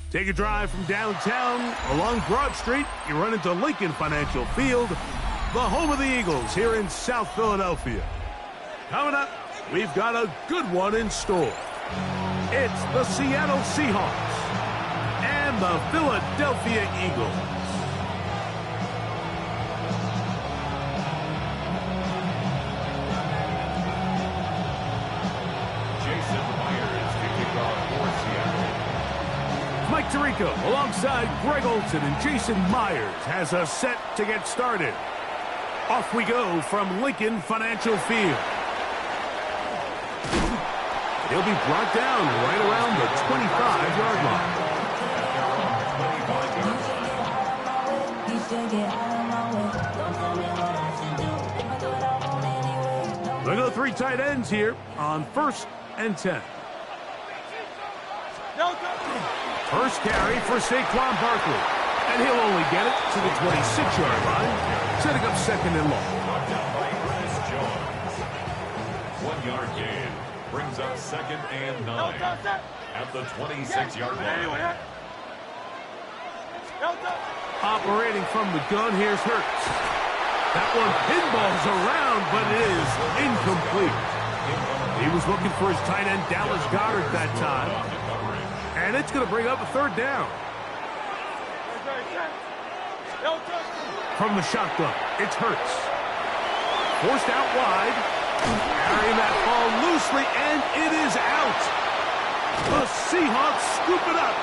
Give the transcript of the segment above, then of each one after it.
Take a drive from downtown along Broad Street. You run into Lincoln Financial Field, the home of the Eagles here in South Philadelphia. Coming up, we've got a good one in store. It's the Seattle Seahawks and the Philadelphia Eagles. Mike Tirico alongside Greg Olson, and Jason Myers has us set to get started. Off we go from Lincoln Financial Field. He'll be brought down right around the 25-yard line. Look at the three tight ends here on 1st and 10. First carry for Saquon Barkley, and he'll only get it to the 26-yard line, setting up 2nd and long. 1 yard gain brings up 2nd and 9 at the 26-yard line. Operating from the gun, here's Hurts. That one pinballs around, but it is incomplete. He was looking for his tight end, Dallas Goedert, that time. And it's going to bring up a 3rd down. From the shotgun, it's Hurts. Forced out wide. Carrying that ball loosely, and it is out. The Seahawks scoop it up.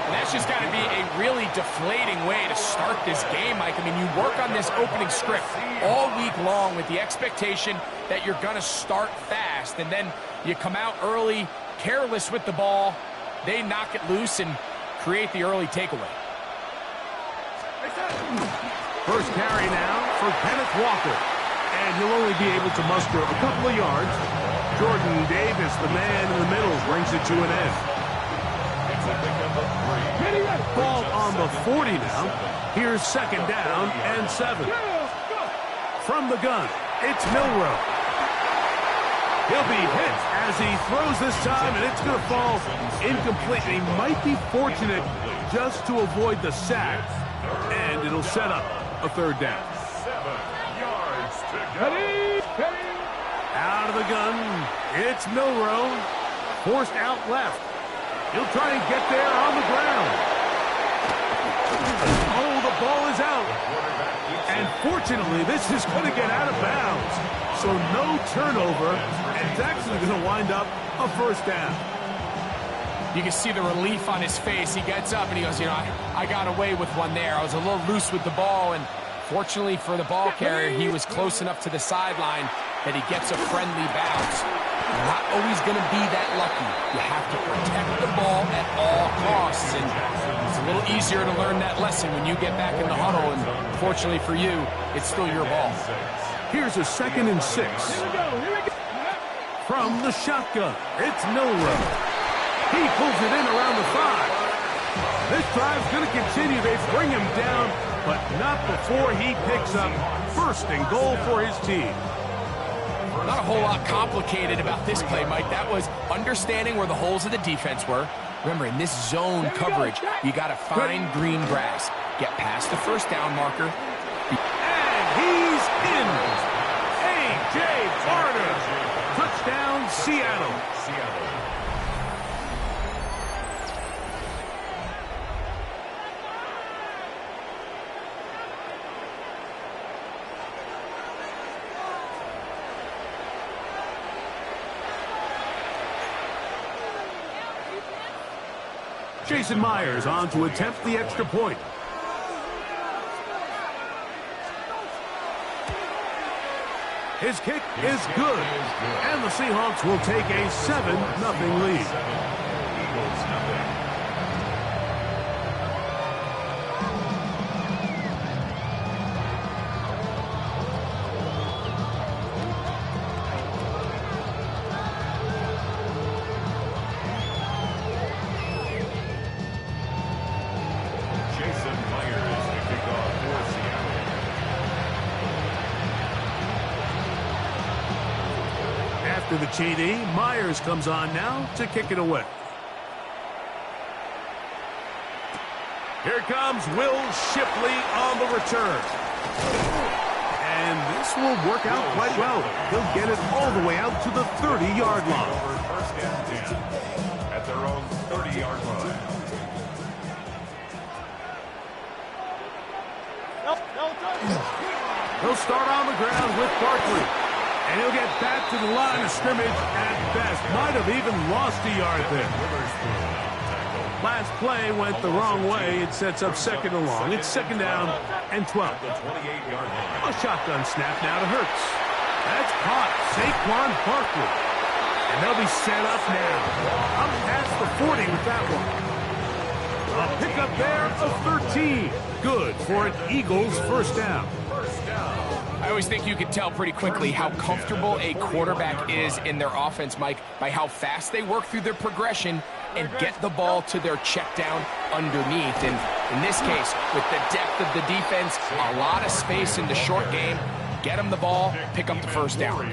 And that's just got to be a really deflating way to start this game, Mike. I mean, you work on this opening script all week long with the expectation that you're going to start fast, and then you come out early, careless with the ball. They knock it loose and create the early takeaway. First carry now for Kenneth Walker. And he'll only be able to muster a couple of yards. Jordan Davis, the man in the middle, brings it to an end. Ball on the 40 now. Here's 2nd down and 7. From the gun, it's Milroe. He'll be hit as he throws this time, and it's going to fall incomplete. He might be fortunate just to avoid the sack, and it'll set up a 3rd down. Out of the gun, it's Milroe. Forced out left. He'll try and get there on the ground. Oh, the ball is out. And fortunately, this is going to get out of bounds. So no turnover, and it's actually going to wind up a 1st down. You can see the relief on his face. He gets up and he goes, you know, I got away with one there. I was a little loose with the ball, and fortunately for the ball carrier, he was close enough to the sideline that he gets a friendly bounce. You're not always going to be that lucky. You have to protect the ball at all costs, and it's a little easier to learn that lesson when you get back in the huddle, and fortunately for you, it's still your ball. Here's a 2nd and 6. From the shotgun, it's Milroe. He pulls it in around the 5. This drive's going to continue. They bring him down, but not before he picks up 1st and goal for his team. Not a whole lot complicated about this play, Mike. That was understanding where the holes of the defense were. Remember, in this zone coverage, you got to find green grass. Get past the 1st down marker. And he's in. A.J. Barter. Touchdown, Seattle. Jason Myers on to attempt the extra point. His kick is good, and the Seahawks will take a 7-0 lead. After the TD, Myers comes on now to kick it away. Here comes Will Shipley on the return. And this will work out quite well. He'll get it all the way out to the 30-yard line. First and 10 at their own 30-yard line. He'll start on the ground with Barkley. And he'll get back to the line of scrimmage at best. Might have even lost a yard there. Last play went the wrong way. It sets up second and long. It's second down and 12. A shotgun snap now to Hurts. That's caught. Saquon Barkley. And they'll be set up now. Up past the 40 with that one. A pickup there of 13. Good for an Eagles first down. I always think you can tell pretty quickly how comfortable a quarterback is in their offense, Mike, by how fast they work through their progression and get the ball to their check down underneath. And in this case, with the depth of the defense, a lot of space in the short game, get them the ball, pick up the first down.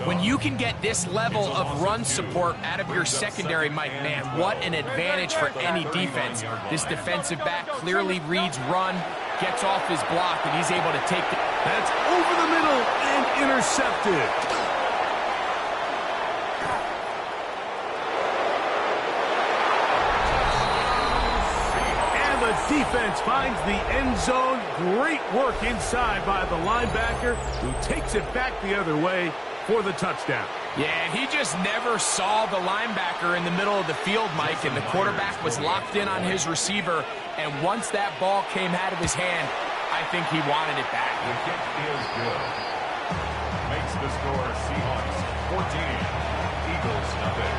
When you can get this level of run support out of your secondary, Mike, man, what an advantage for any defense. This defensive back clearly reads run, gets off his block, and he's able to take the... That's over the middle and intercepted. And the defense finds the end zone. Great work inside by the linebacker, who takes it back the other way for the touchdown. Yeah, he just never saw the linebacker in the middle of the field, Mike, and the quarterback was locked in on his receiver, and once that ball came out of his hand, I think he wanted it back. The kick is good. Makes the score Seahawks 14, Eagles nothing.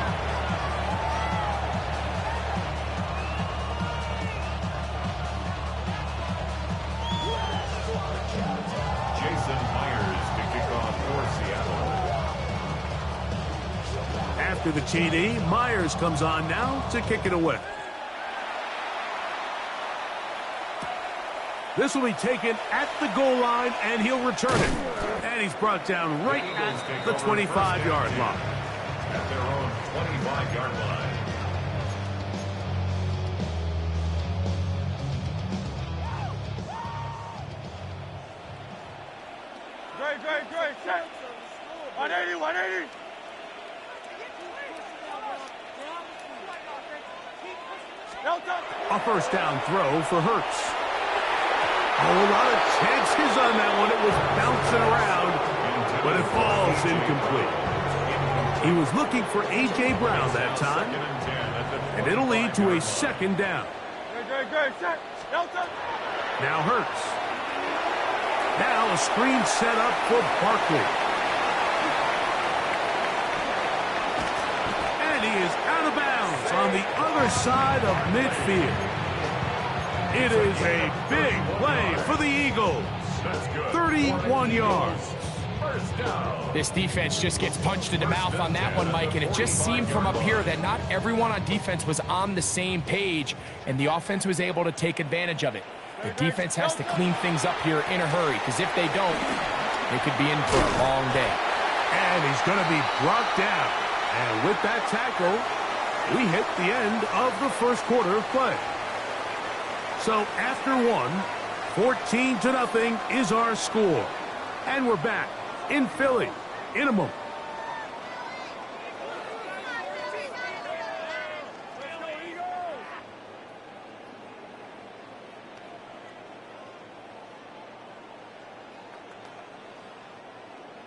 Jason Myers to kick off for Seattle. After the TD, Myers comes on now to kick it away. This will be taken at the goal line, and he'll return it. And he's brought down right at the 25-yard line. At their own 25-yard line. Great. 180. A first down throw for Hurts. A whole lot of chances on that one. It was bouncing around, but it falls incomplete. He was looking for A.J. Brown that time, and it'll lead to a second down. Now Hurts. Now a screen set up for Barkley. And he is out of bounds on the other side of midfield. It is a big play for the Eagles. 31 yards. This defense just gets punched in the mouth on that one, Mike, and it just seemed from up here that not everyone on defense was on the same page, and the offense was able to take advantage of it. The defense has to clean things up here in a hurry, because if they don't, they could be in for a long day. And he's going to be brought down. And with that tackle, we hit the end of the first quarter of play. So after one, 14-0 is our score. And we're back in Philly in a moment.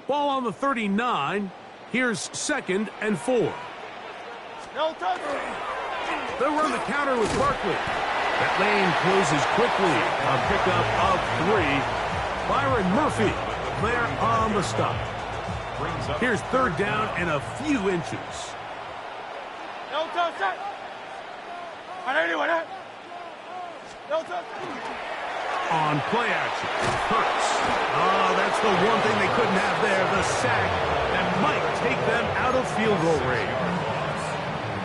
Ball on the 39. Here's 2nd and 4. They'll run the counter with Barkley. That lane closes quickly. A pickup of 3. Byron Murphy there on the stop. Here's 3rd down and a few inches. On play action, Hurts. Oh, that's the one thing they couldn't have there, the sack that might take them out of field goal range.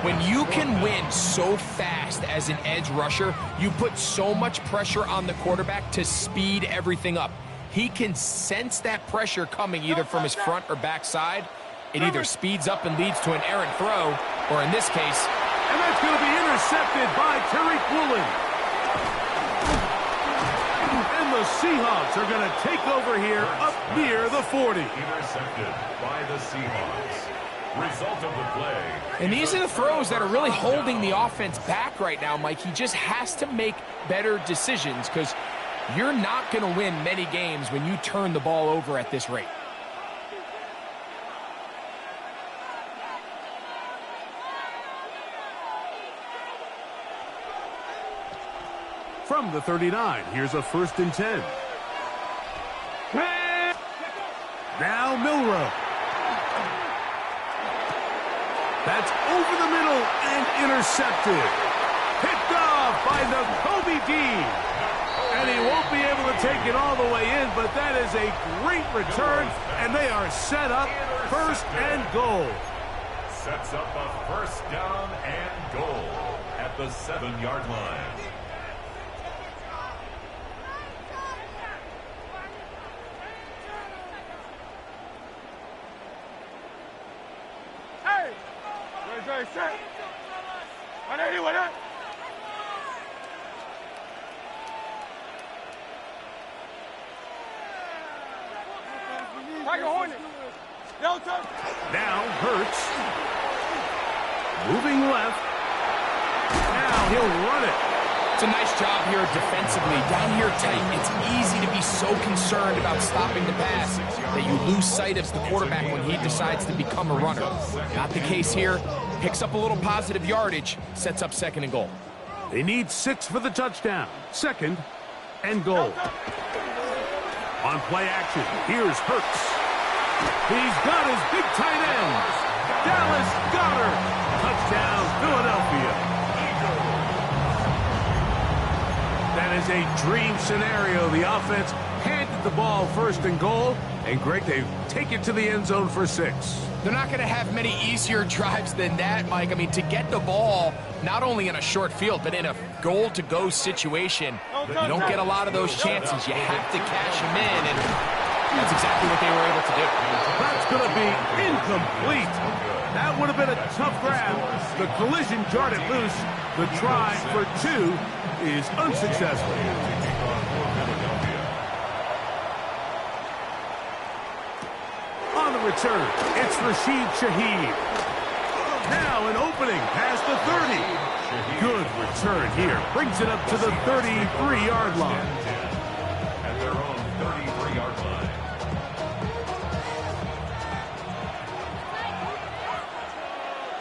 When you can win so fast as an edge rusher, you put so much pressure on the quarterback to speed everything up. He can sense that pressure coming either from his front or back side. It either speeds up and leads to an errant throw, or in this case... And that's going to be intercepted by Tariq Woolen. The Seahawks are going to take over here up near the 40. Intercepted by the Seahawks. Result of the play. And these are the throws that are really holding the offense back right now, Mike. He just has to make better decisions because you're not going to win many games when you turn the ball over at this rate. From the 39, here's a 1st and 10. Now Milroe. That's over the middle and intercepted. Picked off by the Kobe Dean. And he won't be able to take it all the way in, but that is a great return, and they are set up 1st and goal. Sets up a 1st down and goal at the 7-yard line. Set. 180 with it. Tiger Hornet. Delta. Now Hurts. Moving left. Now he'll run it. It's a nice job here defensively. Down here tight, it's easy to be so concerned about stopping the pass that you lose sight of the quarterback when he decides to become a runner. Not the case here. Picks up a little positive yardage, sets up 2nd and goal. They need 6 for the touchdown. 2nd and goal. On play action, here's Hurts. He's got his big tight end. Dallas Goedert. Touchdown, Philadelphia. That is a dream scenario. The offense handed the ball 1st and goal. And Greg, they take it to the end zone for 6. They're not going to have many easier drives than that, Mike. I mean, to get the ball, not only in a short field, but in a goal-to-go situation, you don't get a lot of those chances. You have to cash them in, and that's exactly what they were able to do. That's going to be incomplete. That would have been a tough grab. The collision jarred it loose. The try for 2 is unsuccessful. On the return, it's Rashid Shaheed. Now an opening past the 30. Good return here. Brings it up to the 33-yard line. At their own 33-yard line.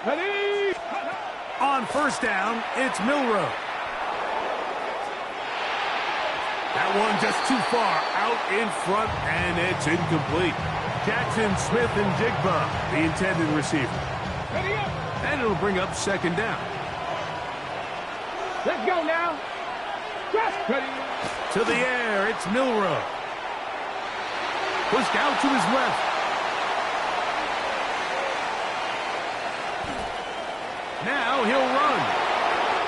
Ready. On 1st down, it's Milroe. That one just too far out in front, and it's incomplete. Jackson, Smith, and Jigba, the intended receiver. Ready up. And it'll bring up 2nd down. Let's go now. Ready. To the air, it's Milroe. Pushed out to his left. Now he'll run.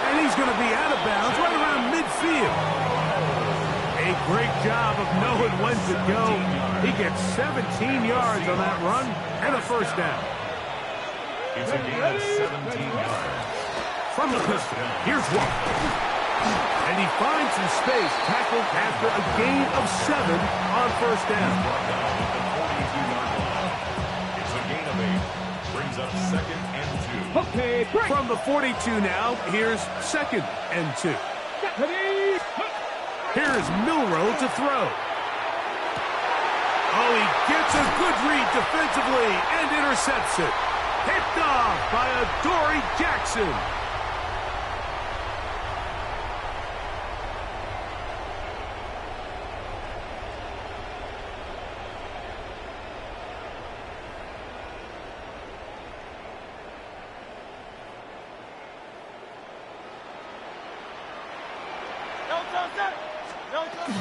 And he's going to be out of bounds right around midfield. A great job of knowing when to go. He gets 17 yards on that run and a 1st down. It's a gain of 17 yards. From the pistol, here's one. And he finds some space, tackled after a gain of 7 on 1st down. It's a gain of 8. Brings up 2nd and 2. Okay, break. From the 42 now, here's 2nd and 2. Ready. Here's Milroe to throw. Oh, he gets a good read defensively and intercepts it. Picked off by Adoree Jackson.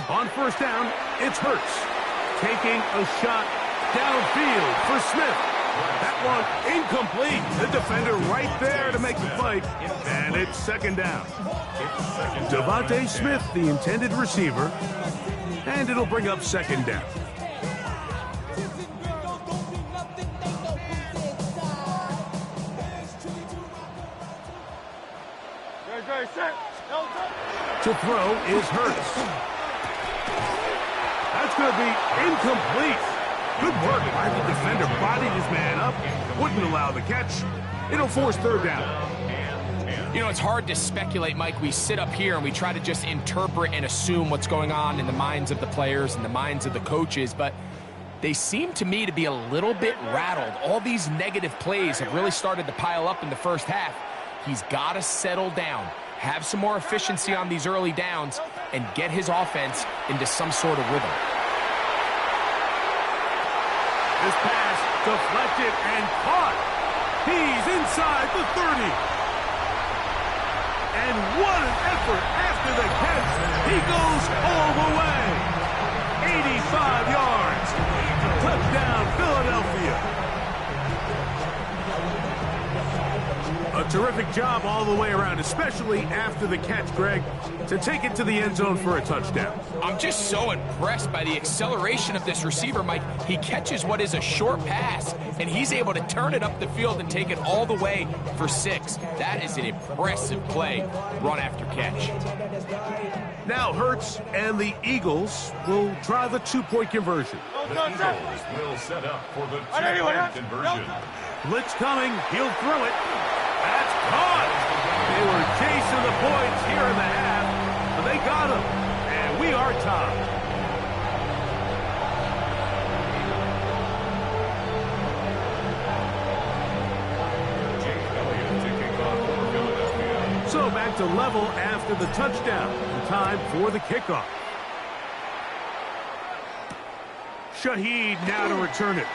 On 1st down, it's Hurts. Taking a shot downfield for Smith. That one incomplete. The defender right there to make the fight. And it's 2nd down. Devontae Smith, the intended receiver. And it'll bring up 2nd down. To throw is Hurts. That's going to be incomplete. Good work by the defender. Bodied his man up. Wouldn't allow the catch. It'll force third down. You know, it's hard to speculate, Mike. We sit up here and we try to just interpret and assume what's going on in the minds of the players and the minds of the coaches, but they seem to me to be a little bit rattled. All these negative plays have really started to pile up in the first half. He's got to settle down, have some more efficiency on these early downs, and get his offense into some sort of rhythm. This pass deflected and caught. He's inside the 30. And what an effort after the catch. He goes all the way. 85 yards. Touchdown, Philadelphia. A terrific job all the way around, especially after the catch, Greg, to take it to the end zone for a touchdown. I'm just so impressed by the acceleration of this receiver, Mike. He catches what is a short pass, and he's able to turn it up the field and take it all the way for 6. That is an impressive play, run after catch. Now Hurts and the Eagles will try the 2-point conversion. The Eagles will set up for the 2-point conversion. Blitz coming. He'll throw it. That's caught. They were chasing the points here in the half, but they got them, and we are tied. So back to level after the touchdown. Time for the kickoff. Shaheed now to return it.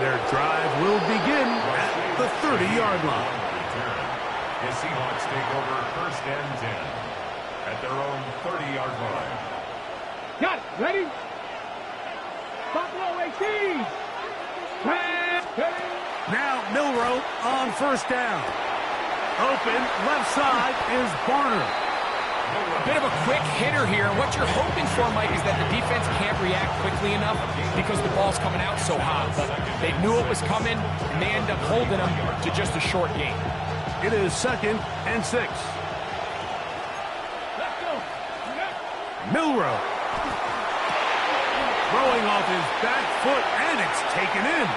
Their drive will begin at the 30-yard line. The Seahawks take over 1st and 10 at their own 30-yard line. Got it. Ready? Buffalo 18. Now Milroe on 1st down. Open left side is Barner. A bit of a quick hitter here, and what you're hoping for, Mike, is that the defense can't react quickly enough because the ball's coming out so hot. But they knew it was coming, and they end up holding them to just a short gain. It is 2nd and 6. Milroe. Throwing off his back foot, and it's taken in.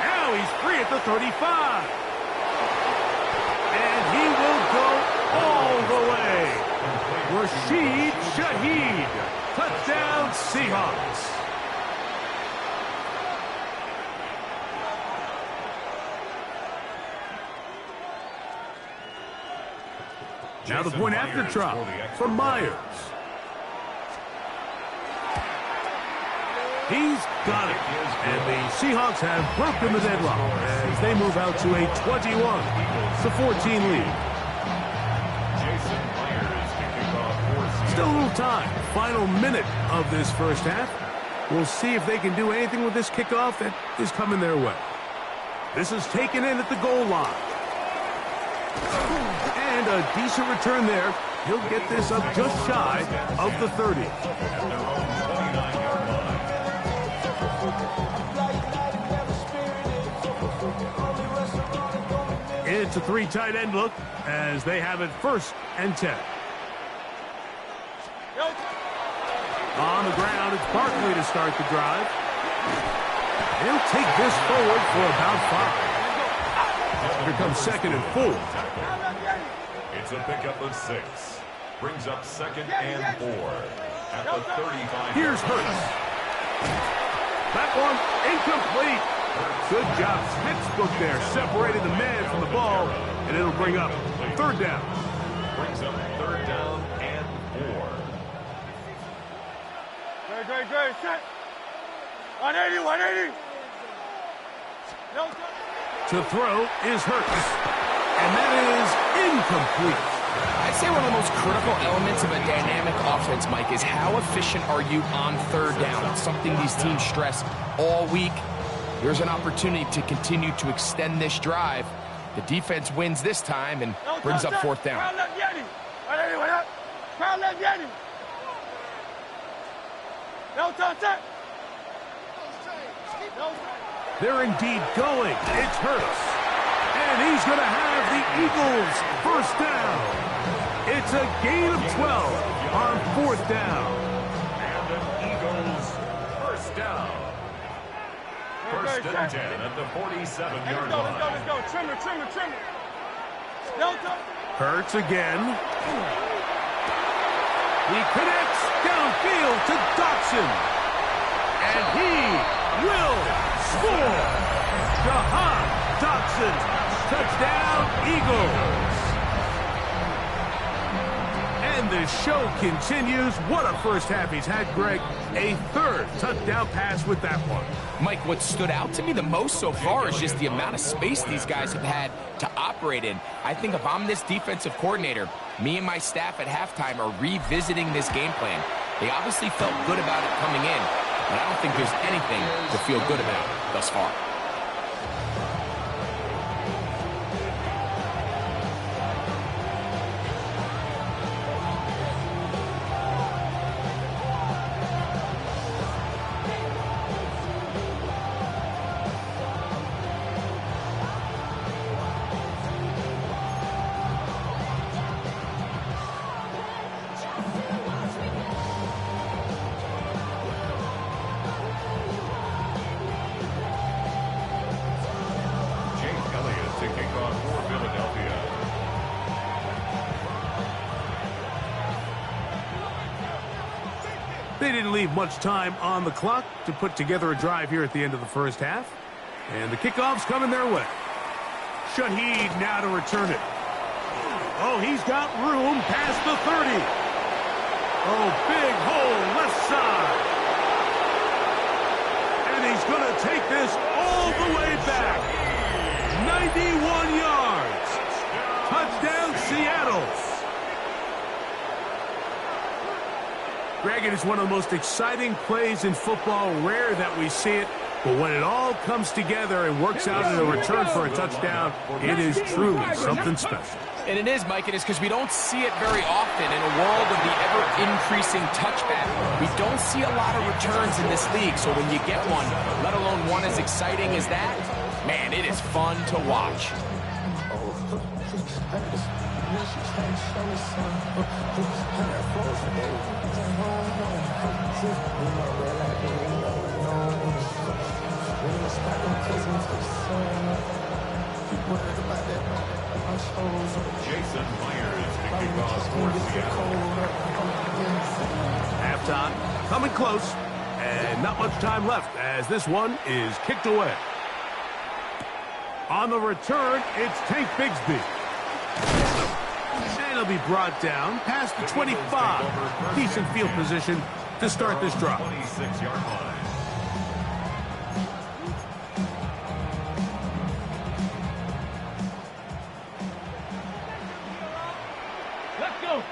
Now he's free at the 35. And he will go all the way. Rashid Shaheed. Touchdown, Seahawks. Now the point after try from Myers. He's got it. And the Seahawks have broken the deadlock as they move out to a 21-14 lead. Still a little time. Final minute of this first half. We'll see if they can do anything with this kickoff that is coming their way. This is taken in at the goal line. And a decent return there. He'll get this up just shy of the 30. It's a 3 tight end look as they have it 1st and 10. On the ground, it's Barkley to start the drive. He'll take this forward for about 5. Here comes 2nd and 4. It's a pickup of 6. Brings up 2nd and 4 at the 35. Here's Hurts. That one incomplete. Good job. Textbook there. Separated the man from the ball, and it'll bring up 3rd down. Brings up 3rd down and 4. Great. Set. 180. To throw is Hurts. And that is incomplete. I'd say one of the most critical elements of a dynamic offense, Mike, is how efficient are you on 3rd down? It's something these teams stress all week. Here's an opportunity to continue to extend this drive. The defense wins this time and brings up 4th down. They're indeed going. It's Hurts. And he's going to have the Eagles 1st down. It's a gain of 12 on 4th down. And an Eagles first down. First and 10 at the 47-yard line. Let's go. Trimmer. Delta. Hurts again. He connects downfield to Dotson. And he will score. Jahan Dotson. Touchdown, Eagles. And the show continues. What a first half he's had, Greg. A 3rd touchdown pass with that one. Mike, what stood out to me the most so far is just the amount of space these guys have had to operate in. I think if I'm this defensive coordinator, me and my staff at halftime are revisiting this game plan. They obviously felt good about it coming in, but I don't think there's anything to feel good about thus far. They didn't leave much time on the clock to put together a drive here at the end of the first half. And the kickoff's coming their way. Shaheed now to return it. Oh, he's got room past the 30. Oh, big hole left side. And he's going to take this all the way back. 91 yards. Touchdown, Seattle. Greg, it is one of the most exciting plays in football. Rare that we see it, but when it all comes together and works out in a return for a touchdown, it is truly something special. And it is, Mike, it is because we don't see it very often in a world of the ever-increasing touchback. We don't see a lot of returns in this league, so when you get one, let alone one as exciting as that, man, it is fun to watch. Jason Myers to kick off for Seattle. Halftime coming close, and not much time left as this one is kicked away. On the return, it's Tank Bigsby. And he'll be brought down past the 25. Decent field position to start this drive. 26-yard line. Let's go.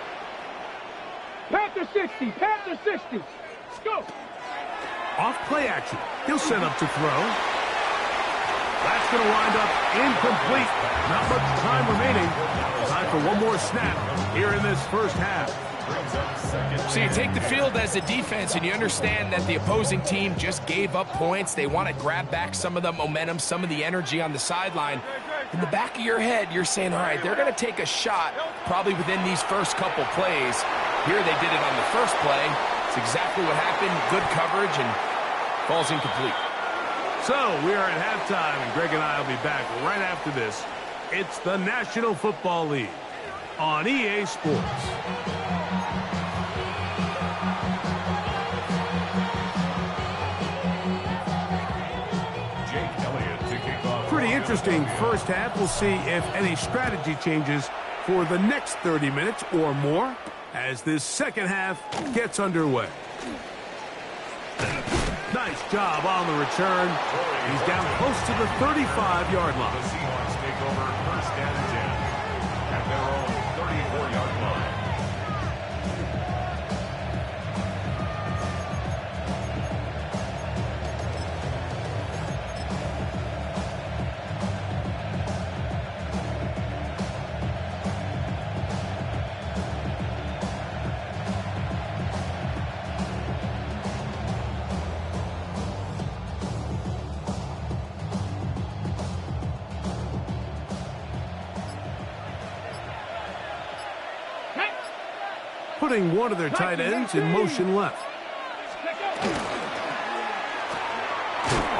Panther 60. Panther 60. Let's go. Off play action. He'll set up to throw. That's going to wind up incomplete. Not much time remaining. Time for one more snap here in this first half. So you take the field as a defense and you understand that the opposing team just gave up points. They want to grab back some of the momentum, some of the energy on the sideline. In the back of your head, you're saying, all right, they're going to take a shot probably within these first couple plays. Here they did it on the first play. It's exactly what happened. Good coverage and falls incomplete. So we are at halftime, and Greg and I will be back right after this. It's the National Football League on EA Sports. Pretty interesting first half. We'll see if any strategy changes for the next 30 minutes or more as this second half gets underway. Nice job on the return. He's down close to the 35-yard line. The Seahawks take over first down and 10 at their own 34-yard line. putting one of their tight ends in motion left.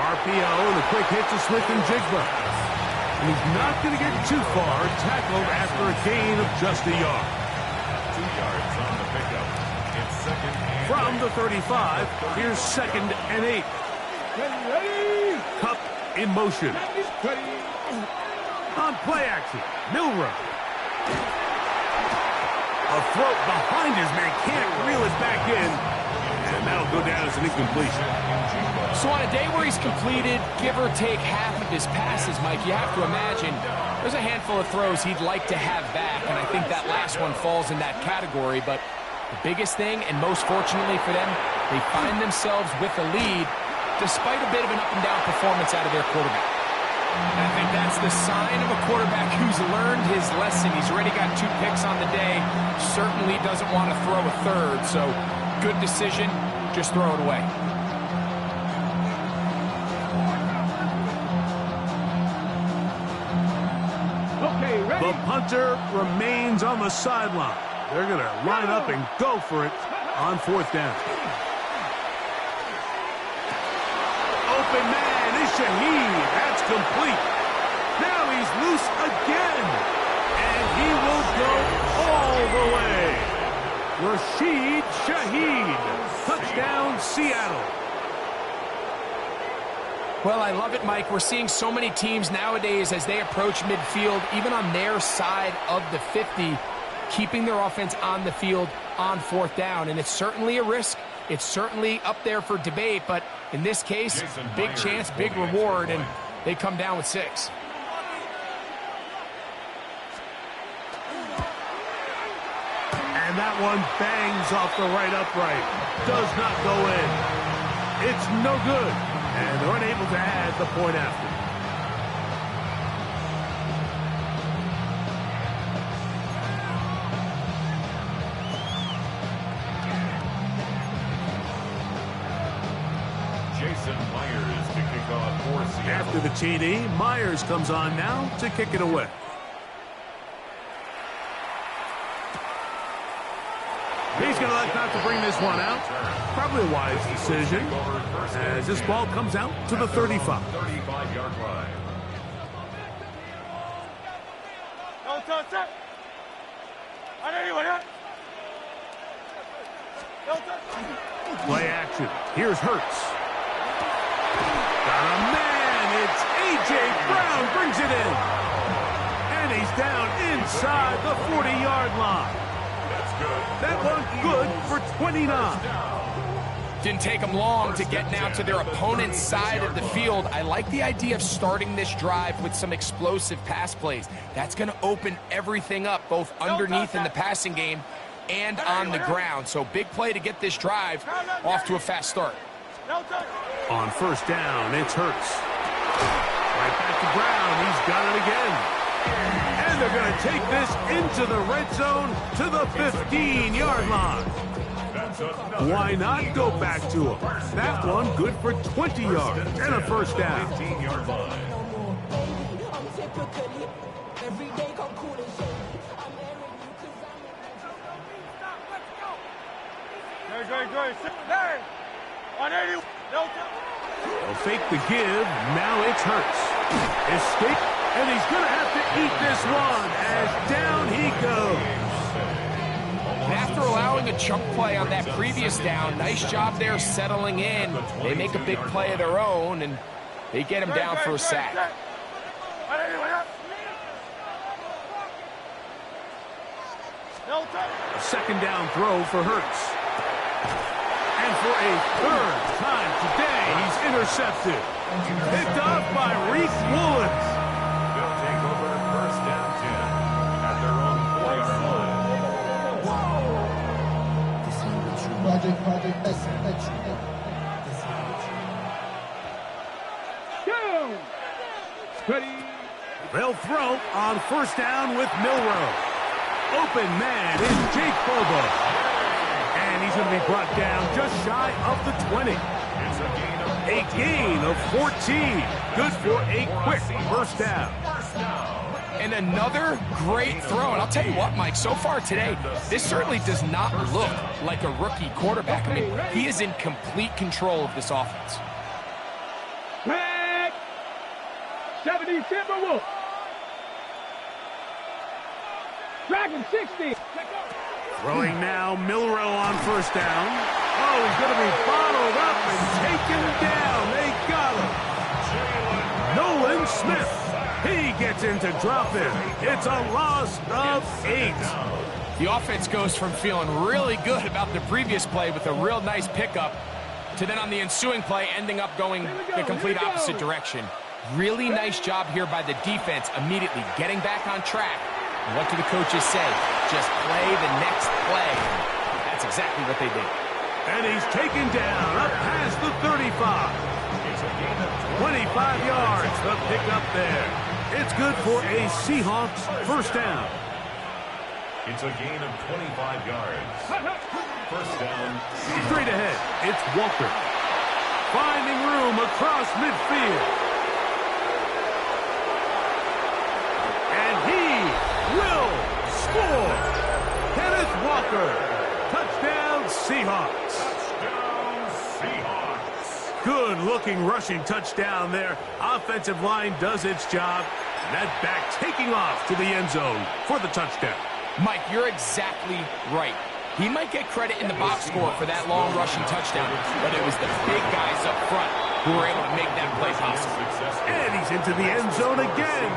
RPO and a quick hit to Smith and Jigba. And he's not going to get too far, tackled after a gain of just a yard. 2 yards on the pickup. It's second and From the 35, here's 2nd and 8. Cup in motion. On play action, Milrow. A throw behind his man, can't reel it back in. And that'll go down as an incompletion. So on a day where he's completed, give or take half of his passes, Mike, you have to imagine there's a handful of throws he'd like to have back, and I think that last one falls in that category. But the biggest thing, and most fortunately for them, they find themselves with a lead despite a bit of an up-and-down performance out of their quarterback. And I think that's the sign of a quarterback who's learned his lesson. He's already got 2 picks on the day, certainly doesn't want to throw a third, so good decision, just throw it away. The punter remains on the sideline. They're going to line up and go for it on 4th down. Open man is Shaheed. That's complete. Now he's loose again. And he will go all the way. Rashid Shaheed. Touchdown, Seattle. Well, I love it, Mike. We're seeing so many teams nowadays as they approach midfield, even on their side of the 50, keeping their offense on the field on 4th down. And it's certainly a risk. It's certainly up there for debate, but in this case, big chance, big reward, and they come down with 6. And that one bangs off the right upright. Does not go in. It's no good. And they're unable to add the point after. Jason Myers to kick off for Seattle. After the TD, Myers comes on now to kick it away. He's going to elect not to bring this one out. Probably a wise decision as this ball comes out to the 35. 35-yard line. Play action. Here's Hurts. Got a man. It's A.J. Brown brings it in. And he's down inside the 40-yard line. That one good for 29. Didn't take them long to get now to their opponent's side of the field. I like the idea of starting this drive with some explosive pass plays. That's going to open everything up, both underneath in the passing game and on the ground. So big play to get this drive off to a fast start. On 1st down, it's Hurts. Right back to Brown. He's got it again. And they're going to take this into the red zone to the 15-yard line. Why not go back to him? That one good for 20 yards and a 1st down. 15-yard line. They'll fake the give. Now it's Hurts. Escape, and he's going to have to eat this one as down he goes. And after allowing a chunk play on that previous down, nice job there settling in. They make a big play of their own, and they get him down for a sack. A 2nd down throw for Hurts. And for a 3rd time today, he's intercepted. Picked off by Reese Woolens. They'll take over 1st down 10 at their own 4-yard Ready. They'll throw on 1st down with Milrow. Open man is Jake Bobo. And he's going to be brought down just shy of the 20. A gain of 14. Good for a quick 1st down. And another great throw. And I'll tell you what, Mike, so far today, this certainly does not look like a rookie quarterback. I mean, he is in complete control of this offense. Back. 70 Timberwolves. Dragon 60. Throwing now, Milrow on first down. Oh, he's going to be followed up and taken down. They got him. Nolan Smith. He gets into drop in. It's a loss of 8. The offense goes from feeling really good about the previous play with a real nice pickup to then on the ensuing play ending up going the complete opposite direction. Really nice job here by the defense immediately getting back on track. And what do the coaches say? Just play the next play. That's exactly what they did. And he's taken down up past the 35. 25 yards, the pickup there. It's good for a Seahawks first down. It's a gain of 25 yards. First down. Straight ahead, it's Walker. Finding room across midfield. And he will score. Kenneth Walker. Touchdown, Seahawks. Touchdown, Seahawks. Good-looking rushing touchdown there. Offensive line does its job. And that back taking off to the end zone for the touchdown. Mike, you're exactly right. He might get credit in the box score for that long rushing touchdown, but it was the big guys up front who were able to make that play possible. And he's into the end zone again.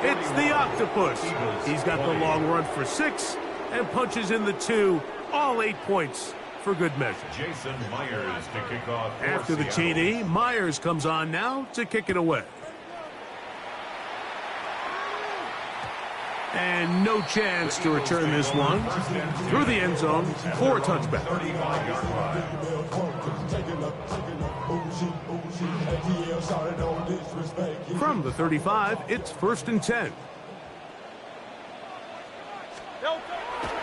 It's the Octopus. He's got the long run for 6 and punches in the 2. All 8 points for good measure. Jason Myers to kick off. After the TD, Myers comes on now to kick it away. And no chance to return this one. Through the end zone for a touchback. From the 35, it's 1st and 10.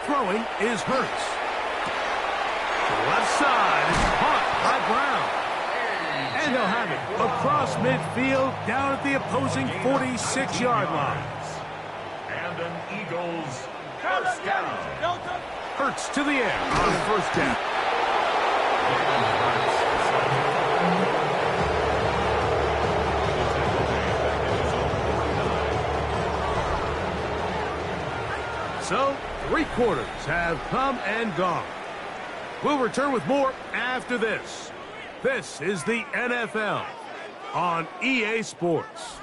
Throwing is Hurts. To the left side, it's caught by Brown. And they'll have it across midfield down at the opposing 46-yard line. And an Eagles first down. Hurts to the air on first down. So, 3 quarters have come and gone. We'll return with more after this. This is the NFL on EA Sports.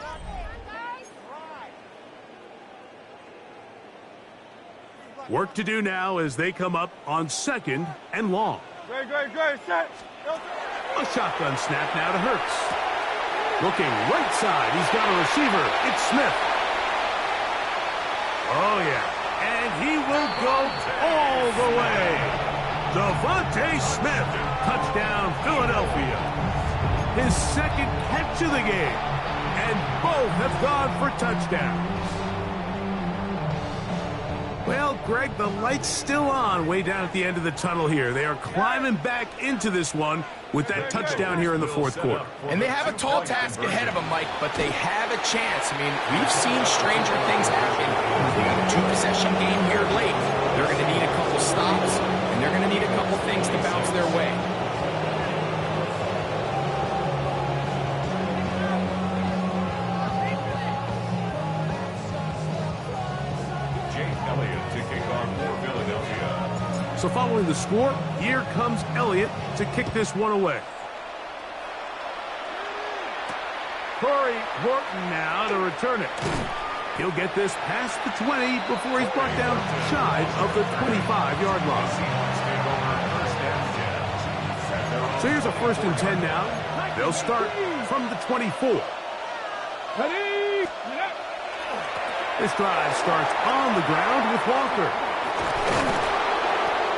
Work to do now as they come up on 2nd and long. Great, set. A shotgun snap now to Hurts. Looking right side, he's got a receiver. It's Smith. Oh, yeah. And he will go all the way. Devontae Smith, touchdown Philadelphia. His 2nd catch of the game. And both have gone for touchdowns. Well, Greg, the light's still on way down at the end of the tunnel here. They are climbing back into this one with that touchdown here in the 4th quarter. And they have a tall task ahead of them, Mike, but they have a chance. I mean, we've seen stranger things happen. They got a 2-possession game here late. They're going to need a couple stops, and they're going to need a couple things to bounce their way. So following the score, here comes Elliott to kick this one away. Corey Horton now to return it. He'll get this past the 20 before he's brought down shy of the 25-yard line. So here's a 1st and 10 now. They'll start from the 24. This drive starts on the ground with Walker.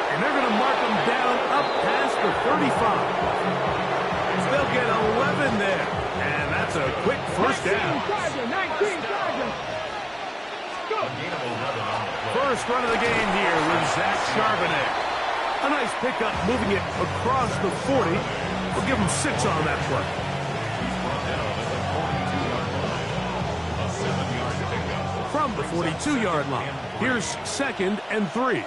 And they're going to mark him down up past the 35. They'll get 11 there. And that's a quick first down. 19 First run of the game here with Zach Charbonnet. A nice pickup moving it across the 40. We'll give him 6 on that play. He's brought down at the 42-yard line. A 7-yard pickup. From the 42-yard line. Here's 2nd and 3.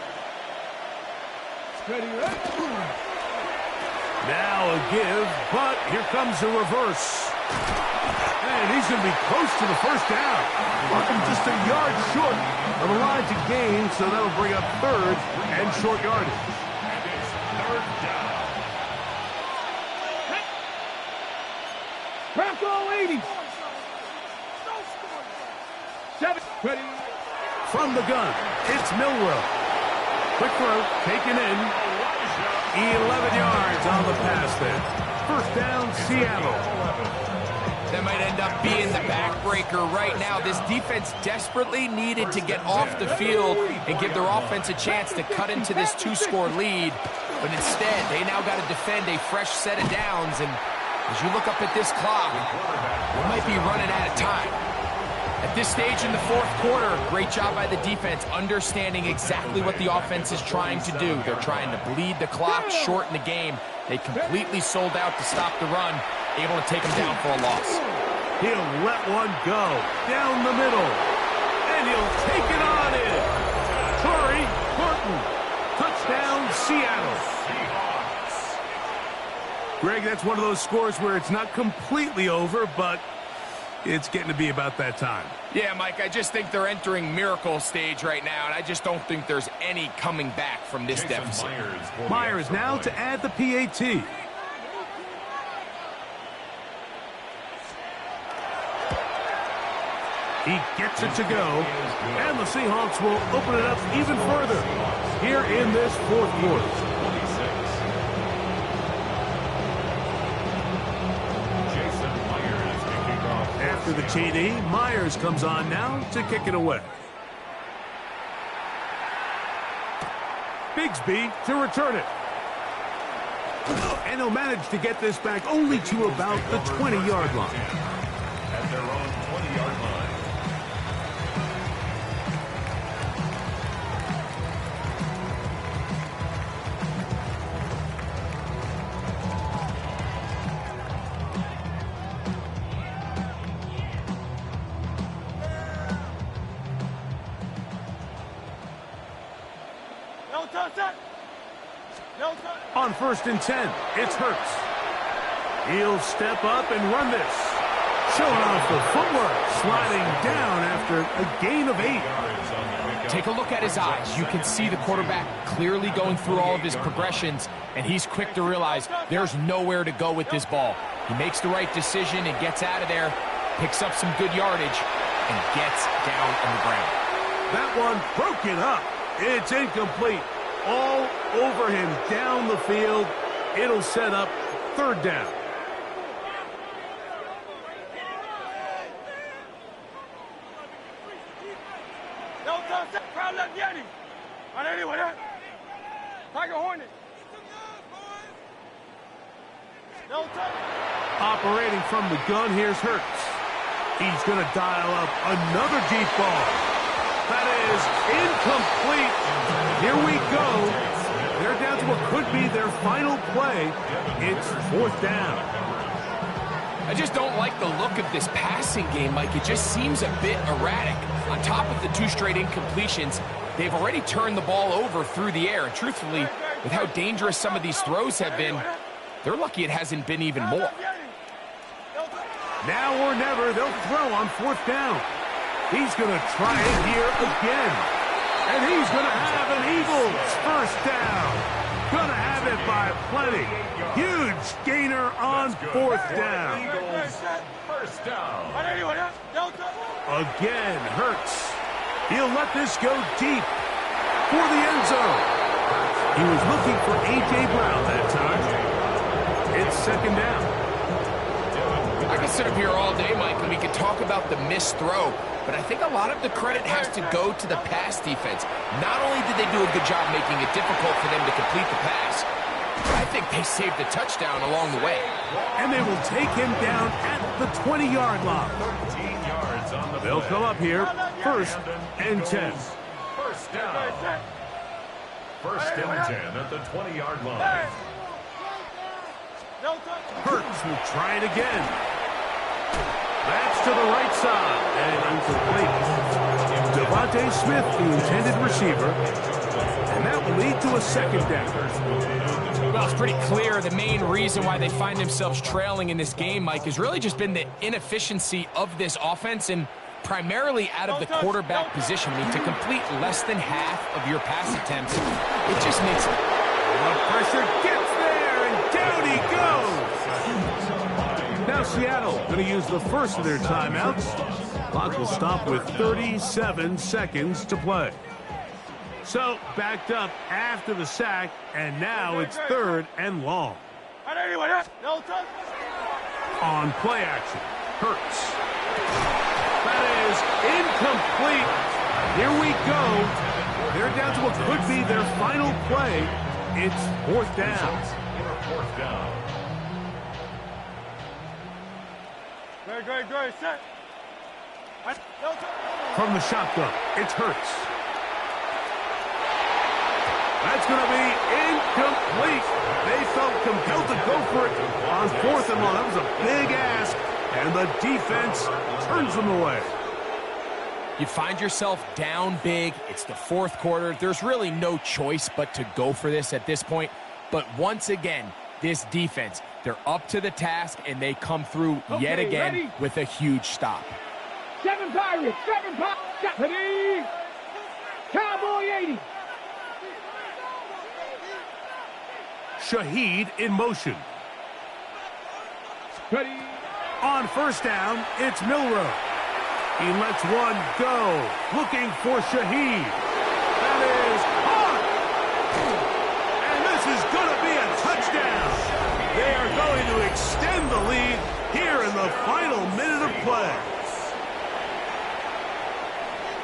Now a give, but here comes a reverse. And he's going to be close to the first down. Just a yard short of the line to gain, so that'll bring up 3rd and short yardage. And it's 3rd down. Crack all 80s. 7. Ready. From the gun, it's Milrow. Quick throw, taken in. 11 yards on the pass there. First down, Seattle. That might end up being the backbreaker right now. This defense desperately needed to get off the field and give their offense a chance to cut into this 2-score lead. But instead, they now got to defend a fresh set of downs. And as you look up at this clock, we might be running out of time. At this stage in the 4th quarter, great job by the defense, understanding exactly what the offense is trying to do. They're trying to bleed the clock, shorten the game. They completely sold out to stop the run, able to take them down for a loss. He'll let one go down the middle, and he'll take it on in. Torrey Burton, touchdown Seattle. Greg, that's one of those scores where it's not completely over, but it's getting to be about that time. Yeah, Mike, I just think they're entering miracle stage right now, and I just don't think there's any coming back from this deficit. Myers now to add the PAT. He gets it to go, and the Seahawks will open it up even further here in this 4th quarter. After the TD, Myers comes on now to kick it away. Bigsby to return it. And he'll manage to get this back only to about the 20-yard line. At their own 20-yard line. On 1st and 10, it's Hurts. He'll step up and run this. Showing off the footwork, sliding down after a gain of 8. Take a look at his eyes. You can see the quarterback clearly going through all of his progressions, and he's quick to realize there's nowhere to go with this ball. He makes the right decision and gets out of there, picks up some good yardage, and gets down on the ground. That one broken up. It's incomplete. All over him down the field. It'll set up 3rd down. Operating from the gun, here's Hurts. He's going to dial up another deep ball. That is incomplete. Here we go. They're down to what could be their final play. It's 4th down. I just don't like the look of this passing game, Mike. It just seems a bit erratic. On top of the 2 straight incompletions, they've already turned the ball over through the air. And truthfully, with how dangerous some of these throws have been, they're lucky it hasn't been even more. Now or never, they'll throw on 4th down. He's going to try it here again. And he's going to have an Eagles first down. Going to have it by plenty. Huge gainer on 4th down. Eagles first down. Again, Hurts. He'll let this go deep for the end zone. He was looking for A.J. Brown that time. It's 2nd down. I could sit up here all day, Mike, and we could talk about the missed throw, but I think a lot of the credit has to go to the pass defense. Not only did they do a good job making it difficult for them to complete the pass, but I think they saved a touchdown along the way. And they will take him down at the 20-yard line. 13 yards on the play. They'll come up here, 1st and 10. First down. 1st and 10 at the 20-yard line. Hurts will try it again. That's to the right side, and incomplete. Devontae Smith, the intended receiver, and that will lead to a second down. Well, it's pretty clear the main reason why they find themselves trailing in this game, Mike, has really just been the inefficiency of this offense and primarily out of the quarterback position. I mean, to complete less than half of your pass attempts, it just makes it. The pressure gets there, and down he goes. Now Seattle going to use the first of their timeouts. Clock will stop with 37 seconds to play. So, backed up after the sack, and now it's 3rd and long. On play action, Hurts. That is incomplete. Here we go. They're down to what could be their final play. It's 4th down. Great, set. From the shotgun, it's Hurts. That's going to be incomplete. They felt compelled to go for it on 4th and long. That was a big ask, and the defense turns them away. You find yourself down big. It's the 4th quarter. There's really no choice but to go for this at this point. But once again, this defense, they're up to the task, and they come through yet again with a huge stop. 7 Pirates, ready, Cowboy 80. Shaheed in motion. Ready. On 1st down, it's Milroe. He lets one go, looking for Shaheed. That is caught! And this is going to be a touchdown. They are going to extend the lead here in the final minute of play.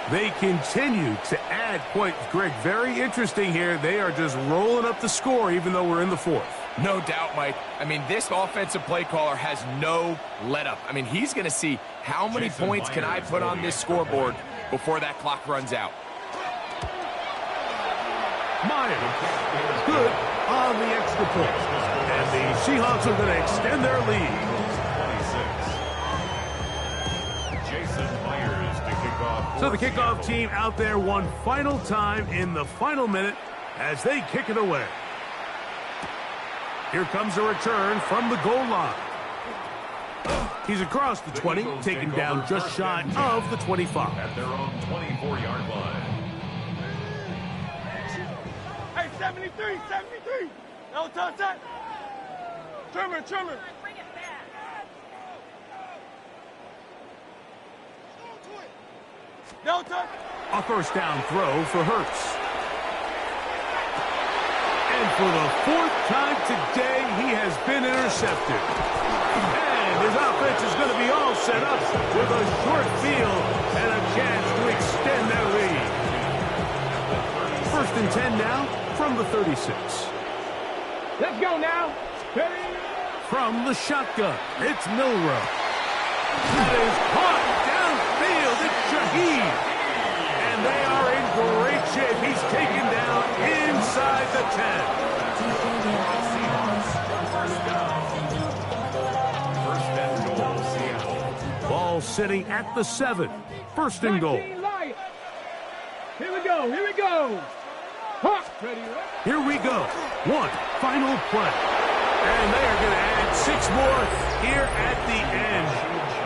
They continue to add points. Greg, very interesting here. They are just rolling up the score even though we're in the 4th. No doubt, Mike. I mean, this offensive play caller has no let-up. I mean, he's going to see how many points can I put on this scoreboard before that clock runs out. Myers, good on the extra point. And the Seahawks are going to extend their lead. So the kickoff team out there one final time in the final minute as they kick it away. Here comes a return from the goal line. He's across the 20, taken down just shy of the 25. At their own 24-yard line. Hey, 73. No touch that. Trimmer. No touch. A 1st down throw for Hurts. And for the 4th time today, he has been intercepted. And his offense is going to be all set up with a short field and a chance to extend their lead. 1st and 10 now from the 36. Let's go now. Ready. From the shotgun, it's Milroe. That is caught downfield. It's Shaheed. And they are in great shape. He's taken down inside the 10. First and goal, Seattle. Ball sitting at the 7. 1st and goal. Here we go. Ready. Here we go. One final play. And they are going to add 6 more here at the end.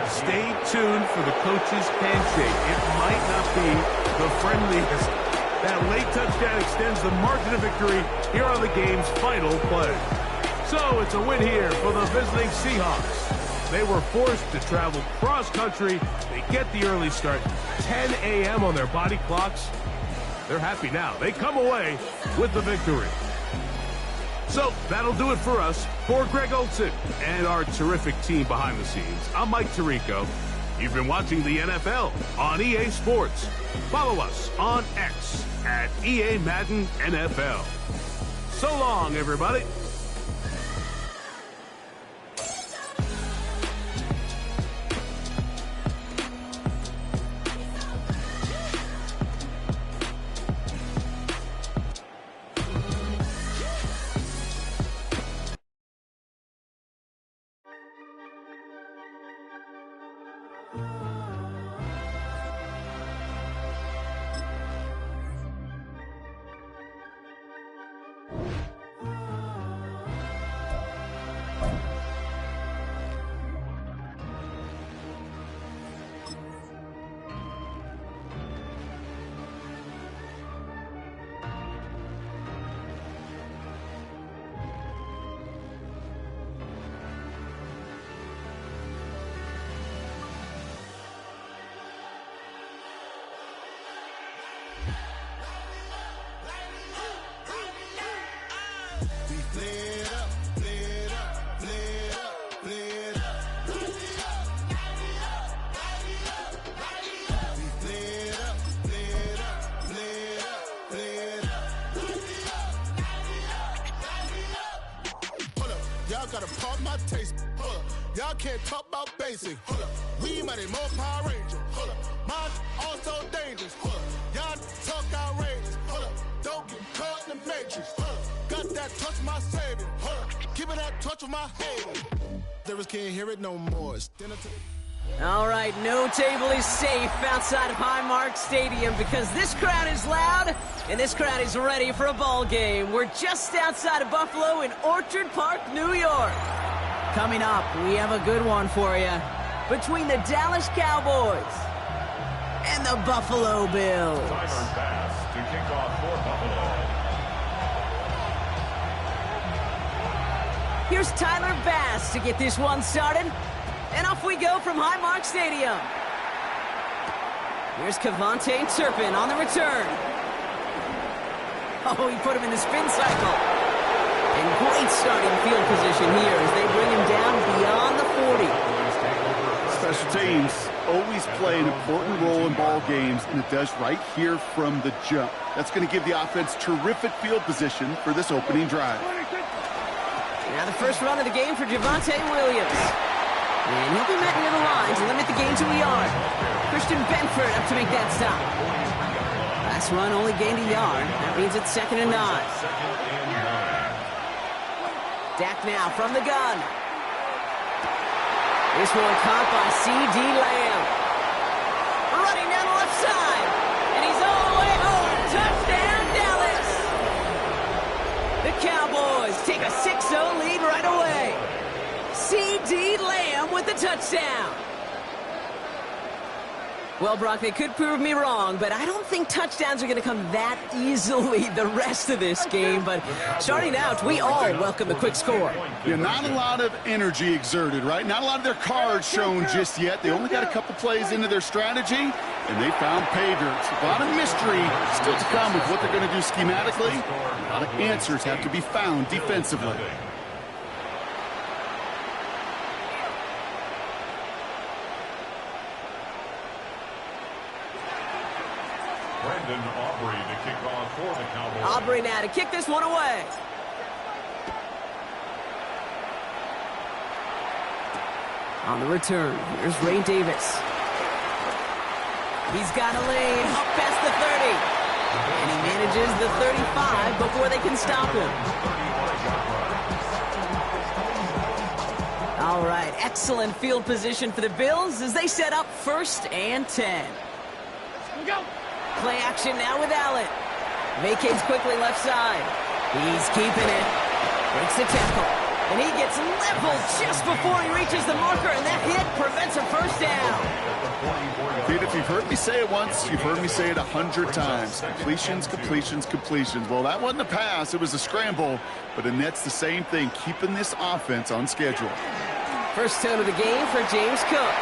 Stay tuned for the coach's handshake. It might not be the friendliest. That late touchdown extends the margin of victory here on the game's final play. So it's a win here for the visiting Seahawks. They were forced to travel cross-country. They get the early start, 10 a.m. on their body clocks. They're happy now. They come away with the victory. So that'll do it for us. For Greg Olson and our terrific team behind the scenes, I'm Mike Tirico. You've been watching the NFL on EA Sports. Follow us on X at EA Madden NFL. So long, everybody. y'all gotta pump my taste. Hold up. Y'all can't talk about basic. Hold up. We money more Power Ranger. Hold up. Mine also dangerous. Hold up. Y'all talk outrageous. Hold up. Don't get caught in the matrix. Hold up. Got that touch my savior. Hold up. Keeping that touch with my haters. There can't hear it no more. It's dinner to All right, no table is safe outside of Highmark Stadium because this crowd is loud and this crowd is ready for a ball game. We're just outside of Buffalo in Orchard Park, New York. Coming up, we have a good one for you between the Dallas Cowboys and the Buffalo Bills. Tyler Bass to kick off for Buffalo. Here's Tyler Bass to get this one started. And off we go from Highmark Stadium. Here's Kevontae Turpin on the return. Oh, he put him in the spin cycle. And great starting field position here as they bring him down beyond the 40. Special teams always play an important role in ball games, and it does right here from the jump. That's going to give the offense terrific field position for this opening drive. Now the first run of the game for Javonte Williams. And he'll be met near the line to limit the gain to a yard. Christian Benford up to make that stop. Last run only gained a yard. That means it's 2nd and 9. Dak now from the gun. This one caught by C.D. Lamb. Running down the left side. And he's all the way home. Touchdown, Dallas. The Cowboys take a 6-0 lead right away. C.D. Lamb with the touchdown. Well, Brock, they could prove me wrong, but I don't think touchdowns are going to come that easily the rest of this game. But starting out, we all welcome the quick score. Yeah, not a lot of energy exerted, right? Not a lot of their cards shown just yet. They only got a couple plays into their strategy, and they found pay dirt. A lot of mystery still to come with what they're going to do schematically. A lot of answers have to be found defensively. Aubrey to kick off for the Cowboys. Aubrey now to kick this one away. On the return, here's Ray Davis. He's got a lane up past the 30. And he manages the 35 before they can stop him. All right, excellent field position for the Bills as they set up 1st and 10. Go. Play action now with Allen. Vacates quickly left side. He's keeping it. Breaks the tackle. And he gets leveled just before he reaches the marker, and that hit prevents a first down. Pete, if you've heard me say it once, you've heard me say it 100 times. Completions, completions, completions. Well, that wasn't a pass. It was a scramble. But Annette's the same thing, keeping this offense on schedule. First tone of the game for James Cook.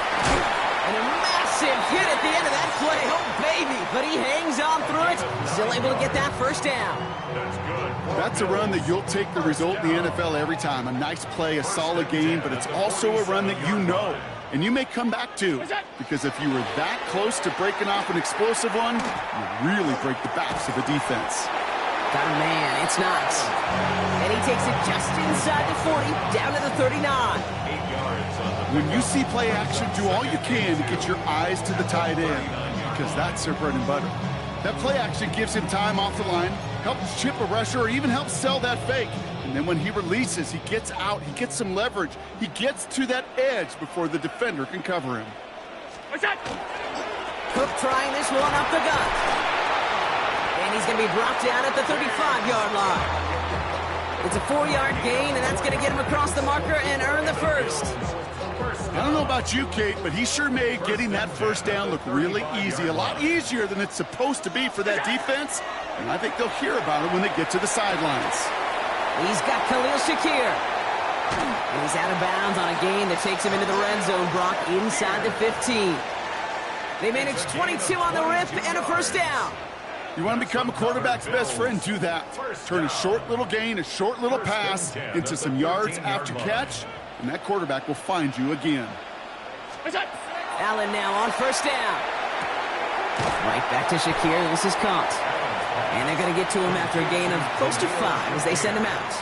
And a massive hit at the end of that play. Oh, baby. But he hangs on through it. Still able to get that first down. That's good. That's a run that you'll take the result in the NFL every time. A nice play, a solid game, but it's also a run that you know. And you may come back to. Because if you were that close to breaking off an explosive one, you really break the backs of the defense. Got a man. It's Knox. And he takes it just inside the 40, down to the 39. 8 yards on the When you see play action, do all you can to get your eyes to the tight end, because that's their bread and butter. That play action gives him time off the line, helps chip a rusher, or even helps sell that fake. And then when he releases, he gets out, he gets some leverage. He gets to that edge before the defender can cover him. Cook trying this one up the gut. And he's going to be brought down at the 35-yard line. It's a 4-yard gain, and that's going to get him across the marker and earn the first. I don't know about you, Kate, but he sure made getting that first down look really easy. A lot easier than it's supposed to be for that defense. And I think they'll hear about it when they get to the sidelines. He's got Khalil Shakir. And he's out of bounds on a gain that takes him into the red zone, Brock, inside the 15. They managed 22 on the rip and a first down. You want to become a quarterback's best friend, do that. Turn a short little gain, a short little pass into some yards after catch, and that quarterback will find you again. Allen now on first down. Right back to Shakir. This is caught. And they're going to get to him after a gain of close to 5 as they send him out.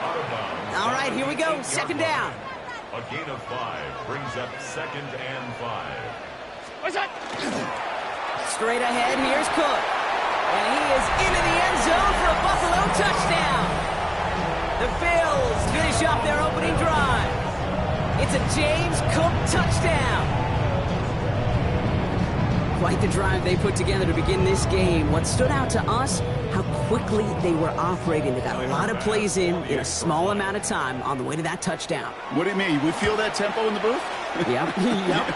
Out of bounds. All right, here we go. Second down. A gain of 5 brings up 2nd and 5. What's that? Straight ahead, here's Cook. And he is into the end zone for a Buffalo touchdown. The Bills finish off their opening drive. It's a James Cook touchdown. Quite the drive they put together to begin this game. What stood out to us, how quickly they were operating. They got a lot of plays in a small amount of time on the way to that touchdown. What do you mean? We feel that tempo in the booth? Yep, yep,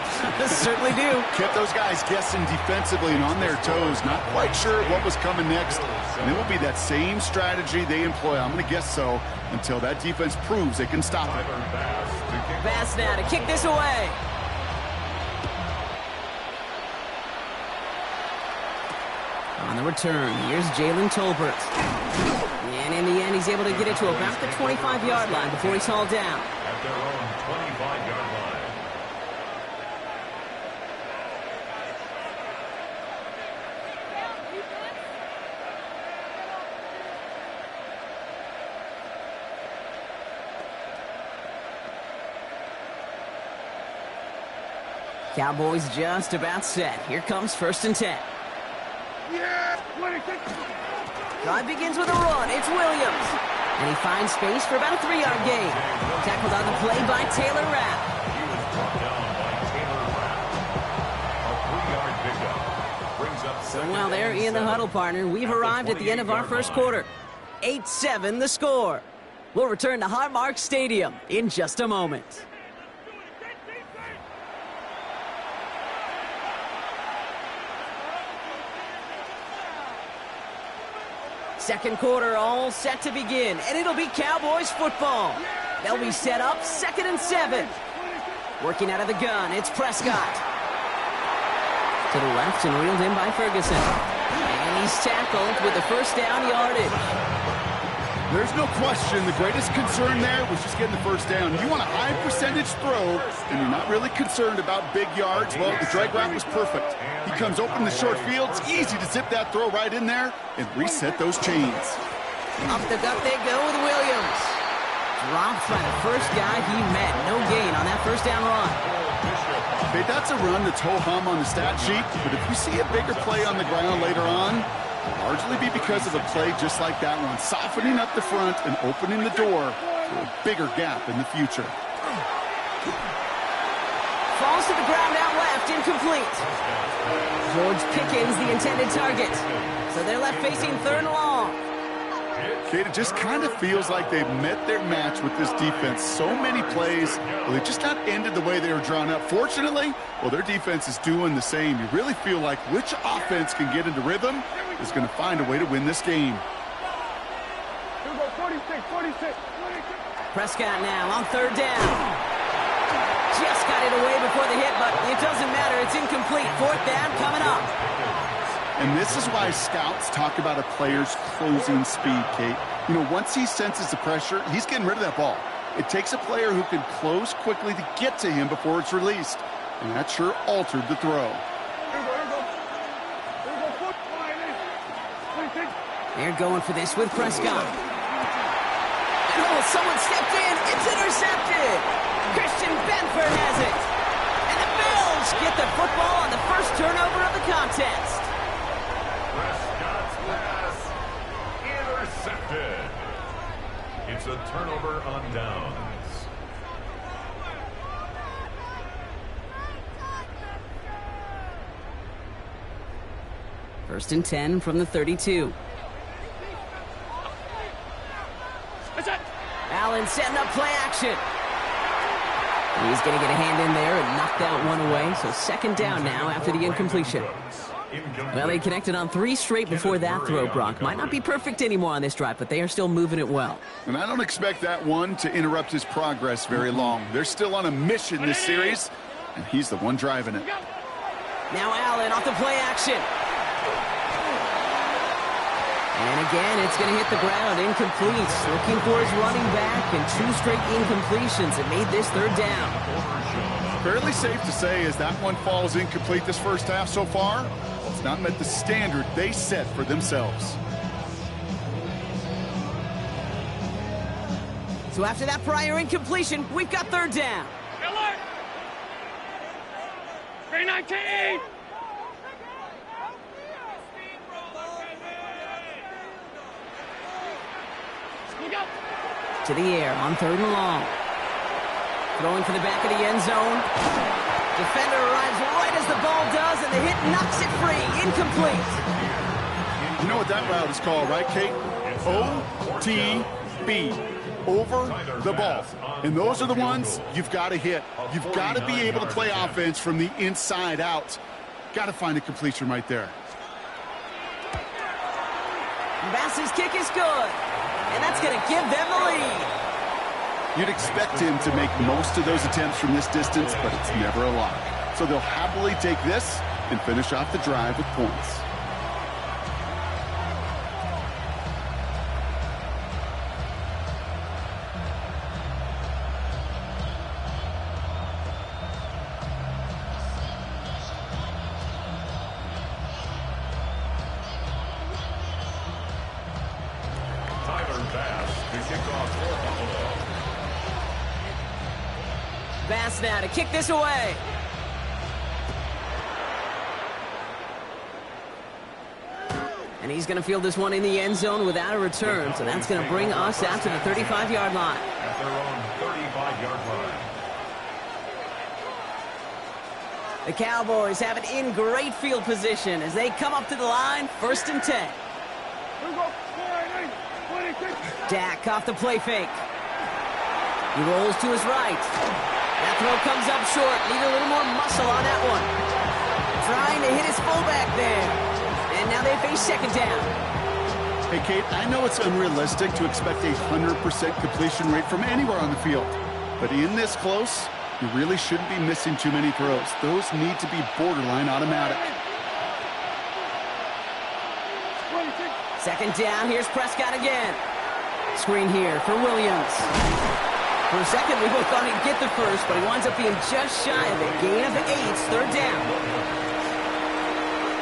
certainly do. Kept those guys guessing defensively and on their toes, not quite sure what was coming next. And it will be that same strategy they employ, I'm going to guess so, until that defense proves they can stop it. Bass now to kick this away. On the return, here's Jalen Tolbert. And in the end, he's able to get it to about the 25-yard line before he's hauled down. At their own 25-yard line. Cowboys just about set. Here comes 1st and 10. Yeah, 26. Drive begins with a run. It's Williams. And he finds space for about a 3-yard gain. Tackled on the play by Taylor Rapp. He was brought down by Taylor Rapp. A 3-yard pickup. Brings up So while they're in the huddle, partner, we've arrived at the end of our first quarter. 8-7 the score. We'll return to Highmark Stadium in just a moment. Second quarter all set to begin, and it'll be Cowboys football. They'll be set up 2nd and 7. Working out of the gun, it's Prescott. To the left and reeled in by Ferguson. And he's tackled with the first down yardage. There's no question the greatest concern there was just getting the first down. You want a high percentage throw, and you're not really concerned about big yards. Well, the drag route was perfect. He comes open the short field. It's easy to zip that throw right in there and reset those chains. Up the gut they go with Williams. Dropped by the first guy he met. No gain on that first down run. Okay, that's a run that's ho-hum on the stat sheet, but if you see a bigger play on the ground later on, it'll largely be because of a play just like that one, softening up the front and opening the door to a bigger gap in the future. Falls to the ground out left, incomplete. George Pickens, the intended target. So they're left facing 3rd and long. Kate, it just kind of feels like they've met their match with this defense. So many plays, well, they just not ended the way they were drawn up. Fortunately, well, their defense is doing the same. You really feel like which offense can get into rhythm is going to find a way to win this game. Here we go, 46. Prescott now on 3rd down. Just got it away before the hit, but it doesn't matter. It's incomplete. 4th down coming up. And this is why scouts talk about a player's closing speed, Kate. You know, once he senses the pressure, he's getting rid of that ball. It takes a player who can close quickly to get to him before it's released. And that sure altered the throw. They're going for this with Prescott. And oh, someone stepped in. It's intercepted. Christian Benford has it. And the Bills get the football on the first turnover of the contest. Prescott's pass intercepted. It's a turnover on downs. First and 10 from the 32. Allen setting up play action. He's going to get a hand in there and knock that one away. So 2nd down now after the incompletion. Well, they connected on 3 straight before that throw, Brock. Might not be perfect anymore on this drive, but they are still moving it well. And I don't expect that one to interrupt his progress very long. They're still on a mission this series, and he's the one driving it. Now Allen off the play action. And again, it's going to hit the ground, incomplete. Looking for his running back, and 2 straight incompletions that made this 3rd down. Fairly safe to say as that one falls incomplete this first half so far, it's not met the standard they set for themselves. So after that prior incompletion, we've got third down. 319! To the air on third and long. Throwing for the back of the end zone. Defender arrives right as the ball does, and the hit knocks it free. Incomplete. You know what that route is called, right, Kate? OTB. Over the ball. And those are the ones you've got to hit. You've got to be able to play offense from the inside out. Got to find a completion right there. Bass's kick is good. And that's going to give them the lead. You'd expect him to make most of those attempts from this distance, but it's never a lock. So they'll happily take this and finish off the drive with points. Bass now to kick this away. And he's going to field this one in the end zone without a return. So that's going to bring us out to the 35-yard line. At their own 35-yard line. The Cowboys have it in great field position as they come up to the line, 1st and 10. Dak off the play fake. He rolls to his right. That throw comes up short. Need a little more muscle on that one. Trying to hit his fullback there. And now they face 2nd down. Hey, Kate, I know it's unrealistic to expect a 100% completion rate from anywhere on the field. But in this close, you really shouldn't be missing too many throws. Those need to be borderline automatic. 2nd down. Here's Prescott again. Screen here for Williams. For a second, we both thought he'd get the first, but he winds up being just shy of it. Gain of 8, 3rd down.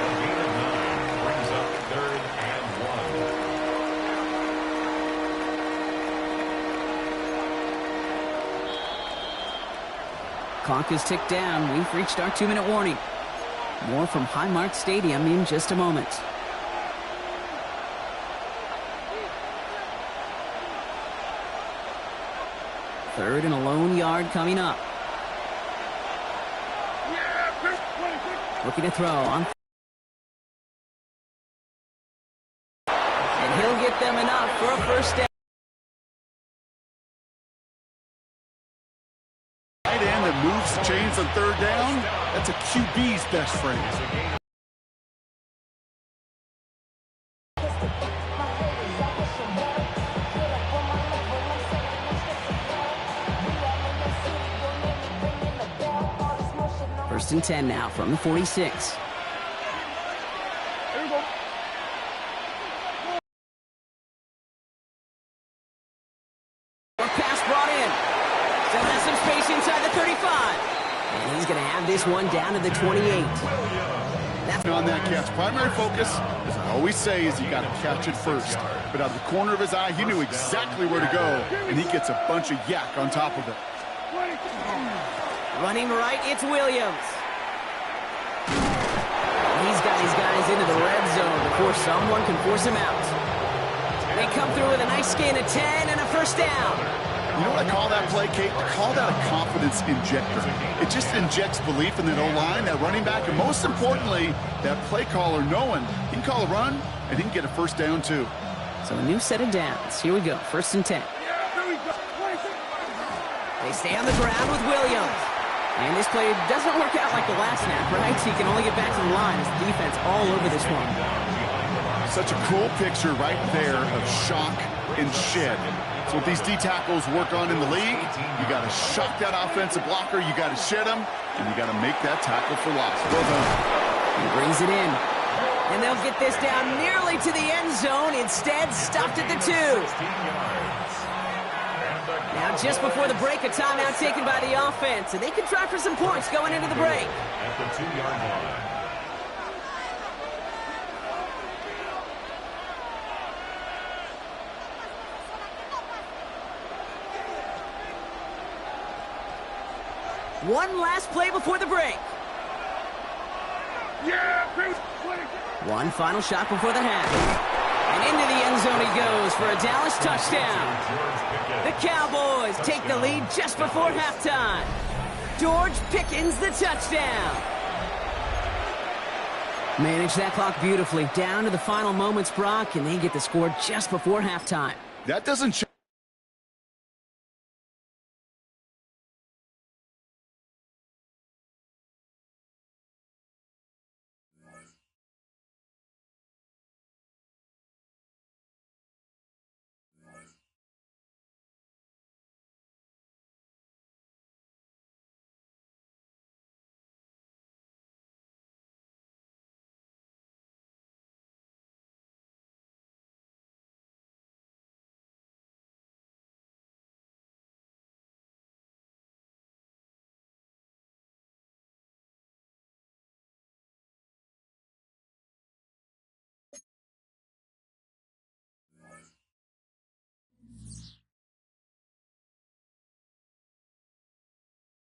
A gain of 9 brings up 3rd and 1. Clock is ticked down. We've reached our 2-minute warning. More from Highmark Stadium in just a moment. Third and a lone yard coming up. Looking to throw on. And he'll get them enough for a 1st down. Tight end that moves the chains on 3rd down, that's a QB's best friend. First and 10 now from the 46. Here we go. Pass brought in. Still has some space inside the 35. And he's going to have this one down to the 28. That's On that catch, primary focus, as I always say, is you got to catch it first. But out of the corner of his eye, he knew exactly where to go, and he gets a bunch of yak on top of it. running right. It's Williams. He's got his guys into the red zone before someone can force him out. They come through with a nice gain of 10 and a 1st down. You know what I call that play, Kate? I call that a confidence injector. It just injects belief in that O-line, that running back, and most importantly, that play caller knowing he can call a run and he can get a 1st down too. So a new set of downs. Here we go, 1st and 10. They stay on the ground with Williams. And this play doesn't work out like the last snap, right? He can only get back to the line as the defense all over this one. Such a cool picture right there of shock and shed. So what these D tackles work on in the league, you got to shock that offensive blocker, you got to shed him, and you got to make that tackle for loss. Well done. He brings it in. And they'll get this down nearly to the end zone. Instead, stopped at the 2. Now, just before the break, a timeout taken by the offense, and they can try for some points going into the break. At the 2-yard line. One last play before the break. One final shot before the half. And into the end zone he goes for a Dallas touchdown. The Cowboys take the lead just before halftime. George Pickens the touchdown. Manage that clock beautifully. Down to the final moments, Brock, and they get the score just before halftime. That doesn't